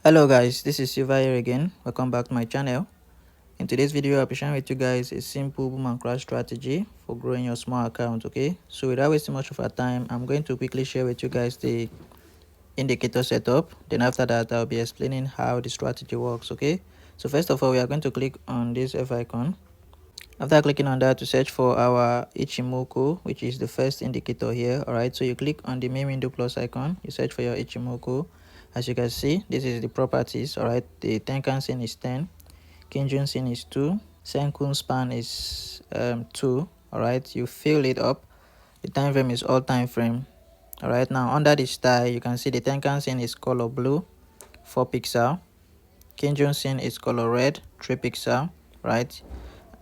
Hello guys, this is Silva here again. Welcome back to my channel. In today's video, I'll be sharing with you guys a simple boom and crash strategy for growing your small account. Okay, so without wasting much of our time, I'm going to quickly share with you guys the indicator setup. Then after that, I'll be explaining how the strategy works. Okay, so first of all, we are going to click on this F icon. After clicking on that, to search for our Ichimoku, which is the first indicator here. All right, so you click on the main window plus icon, you search for your Ichimoku. As you can see, this is the properties. All right, the Tenkan Sen is 10, Kinjun Sen is 2, Senkun span is 2. All right, you fill it up. The time frame is all time frame. All right, now under the style, you can see the Tenkan Sen is color blue, 4 pixel. Kinjun Sen is color red, 3 pixel. Right,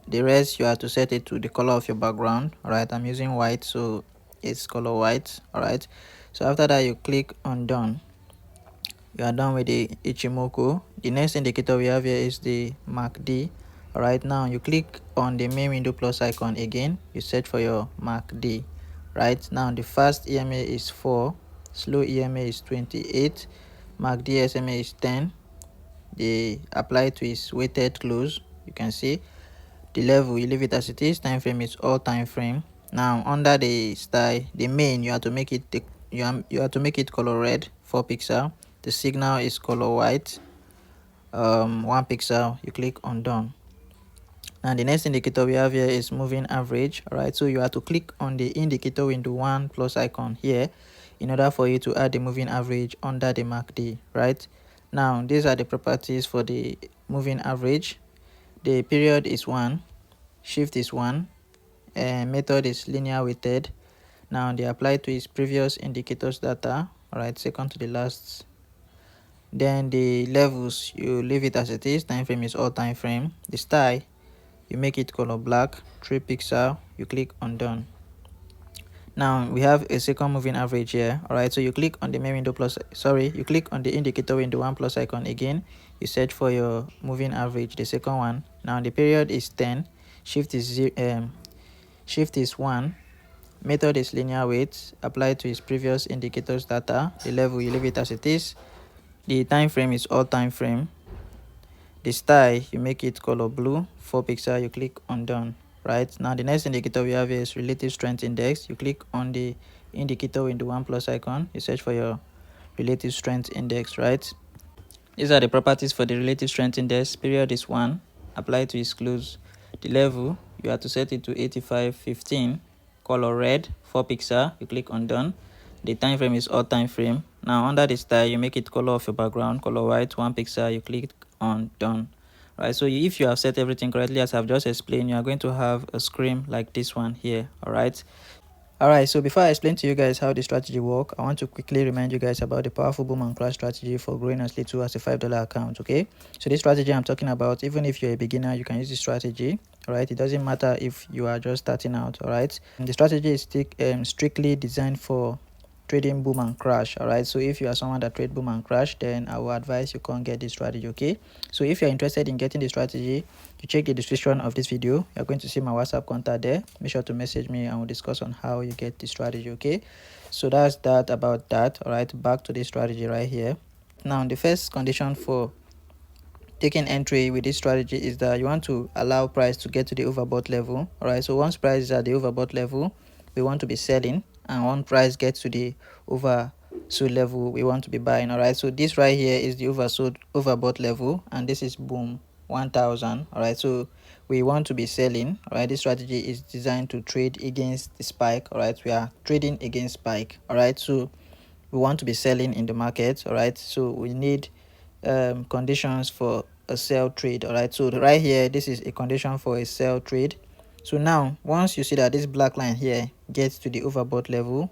the rest you have to set it to the color of your background. All right, I'm using white, so it's color white. All right, so after that, you click on done. You are done with the Ichimoku. The next indicator we have here is the MACD. All right, now you click on the main window plus icon again, you search for your MACD. Right, now the fast EMA is 4, slow EMA is 28, MACD SMA is 10. The apply to is weighted close. You can see the level, you leave it as it is. Time frame is all time frame. Now under the style, the main, you have to make it you have to make it color red, 4 pixel. The signal is color white, 1 pixel. You click on done. Now the next indicator we have here is moving average. All right, so you have to click on the indicator window 1 plus icon here in order for you to add the moving average under the MACD. Right, now these are the properties for the moving average. The period is 1, shift is 1, and method is linear weighted. Now they apply to its previous indicators data. All right, second to the last. Then the levels, you leave it as it is. Time frame is all time frame. The style, you make it color black, 3 pixel. You click on done. Now we have a second moving average here. All right, so you click on the main window plus, you click on the indicator window 1 plus icon again. You search for your moving average, the second one. Now the period is 10, shift is 1, method is linear weight, apply to its previous indicators data. The level, you leave it as it is. The time frame is all time frame. The style, you make it color blue, 4 pixel. You click on done. Right, now the next indicator we have is relative strength index. You click on the indicator window 1 plus icon, you search for your relative strength index. Right, these are the properties for the relative strength index. Period is 1, apply to its close. The level, you have to set it to 8515, color red, 4 pixel. You click on done. The time frame is all time frame. Now under the style, you make it color of your background, color white, 1 pixel. You click on done. Right, so if you have set everything correctly as I've just explained, you are going to have a screen like this one here. All right, so before I explain to you guys how the strategy work, I want to quickly remind you guys about the powerful boom and crash strategy for growing as little as a $5 account. Okay, so this strategy I'm talking about, even if you're a beginner, you can use this strategy. All right, it doesn't matter if you are just starting out. All right, and the strategy is strictly designed for trading boom and crash. All right, so if you are someone that trade boom and crash, then I will advise you can't get this strategy. Okay, so if you're interested in getting the strategy, you check the description of this video. You're going to see my WhatsApp contact there. Make sure to message me and we'll discuss on how you get the strategy. Okay, so that's that about that. All right, back to the strategy right here. Now the first condition for taking entry with this strategy is that you want to allow price to get to the overbought level. All right, so once price is at the overbought level, we want to be selling, and once price gets to the oversold level, we want to be buying. All right, so this right here is the overbought level, and this is boom 1000. All right, so we want to be selling. All right, this strategy is designed to trade against the spike. All right, we are trading against spike. All right, so we want to be selling in the market. All right, so we need conditions for a sell trade. All right, so right here, this is a condition for a sell trade. So now once you see that this black line here gets to the overbought level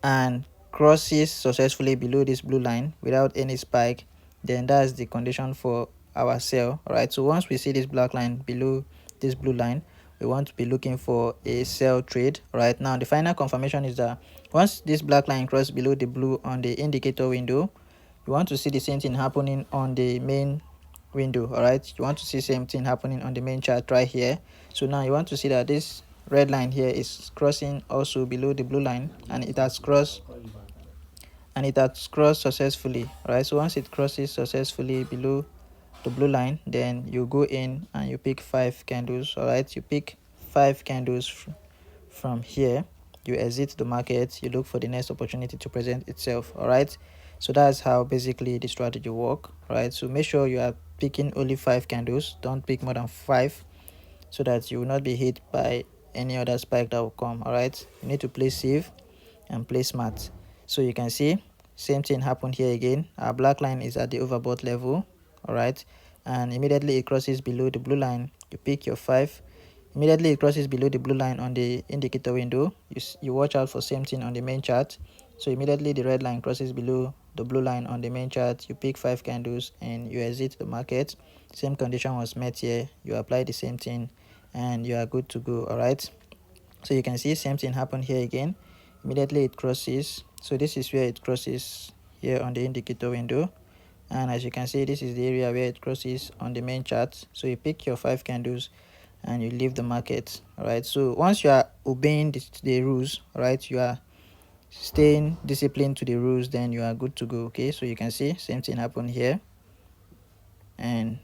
and crosses successfully below this blue line without any spike, then that's the condition for our sell. All right, so once we see this black line below this blue line, we want to be looking for a sell trade. Right, now the final confirmation is that once this black line crosses below the blue on the indicator window, you want to see the same thing happening on the main window. All right, you want to see same thing happening on the main chart right here. So now you want to see that this red line here is crossing also below the blue line, and it has crossed and it has crossed successfully. All right, so once it crosses successfully below the blue line, then you go in and you pick 5 candles. All right, you pick 5 candles from here, you exit the market, you look for the next opportunity to present itself. All right, so that's how basically the strategy work. All right, so make sure you are picking only 5 candles, don't pick more than 5, so that you will not be hit by any other spike that will come. All right, you need to play safe and play smart. So you can see same thing happened here again. Our black line is at the overbought level. All right, and immediately it crosses below the blue line, you pick your 5. Immediately it crosses below the blue line on the indicator window, you watch out for same thing on the main chart. So immediately the red line crosses below the blue line on the main chart, you pick 5 candles and you exit the market. Same condition was met here, you apply the same thing and you are good to go. All right, so you can see same thing happened here again. Immediately it crosses, so this is where it crosses here on the indicator window, and as you can see, this is the area where it crosses on the main chart. So you pick your 5 candles and you leave the market. All right, so once you are obeying the rules, all right, you are staying disciplined to the rules, then you are good to go. Okay, so you can see same thing happen here, and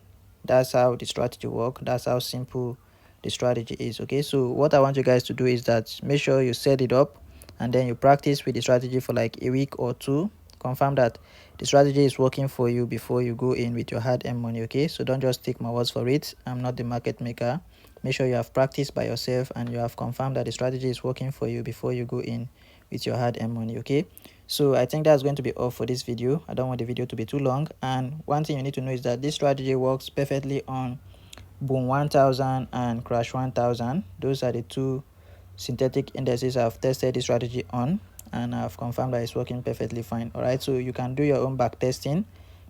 that's how the strategy work. That's how simple the strategy is. Okay, so what I want you guys to do is that make sure you set it up and then you practice with the strategy for like a week or two. Confirm that the strategy is working for you before you go in with your hard-earned money. Okay, so don't just take my words for it. I'm not the market maker. Make sure you have practiced by yourself and you have confirmed that the strategy is working for you before you go in with your hard-earned money. Okay, so I think that's going to be all for this video. I don't want the video to be too long, and one thing you need to know is that this strategy works perfectly on boom 1000 and crash 1000. Those are the two synthetic indices I've tested this strategy on, and I've confirmed that it's working perfectly fine. All right, so you can do your own back testing,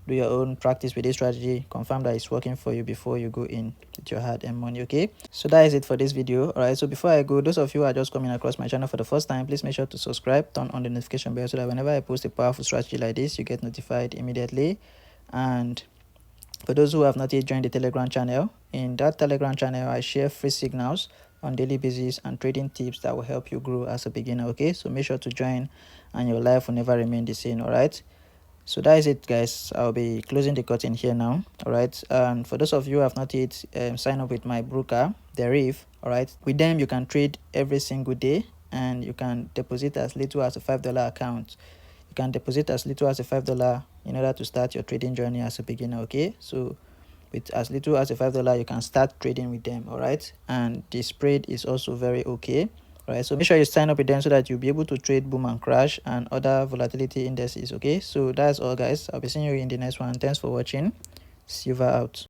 do your own practice with this strategy, confirm that it's working for you before you go in with your hard-earned money. Okay, so that is it for this video. All right, so before I go, those of you who are just coming across my channel for the first time, please make sure to subscribe, turn on the notification bell so that whenever I post a powerful strategy like this, you get notified immediately. And for those who have not yet joined the Telegram channel, in that Telegram channel I share free signals on daily basis and trading tips that will help you grow as a beginner. Okay, so make sure to join and your life will never remain the same. All right, so that is it, guys. I'll be closing the curtain here now. All right, and for those of you who have not yet signed up with my broker, the Reef, all right, with them you can trade every single day and you can deposit as little as a $5 account. You can deposit as little as a $5 in order to start your trading journey as a beginner. Okay, so with as little as a $5 you can start trading with them. All right, and the spread is also very okay. All right, so make sure you sign up with them so that you'll be able to trade boom and crash and other volatility indices. Okay, so that's all, guys. I'll be seeing you in the next one. Thanks for watching. Silver out.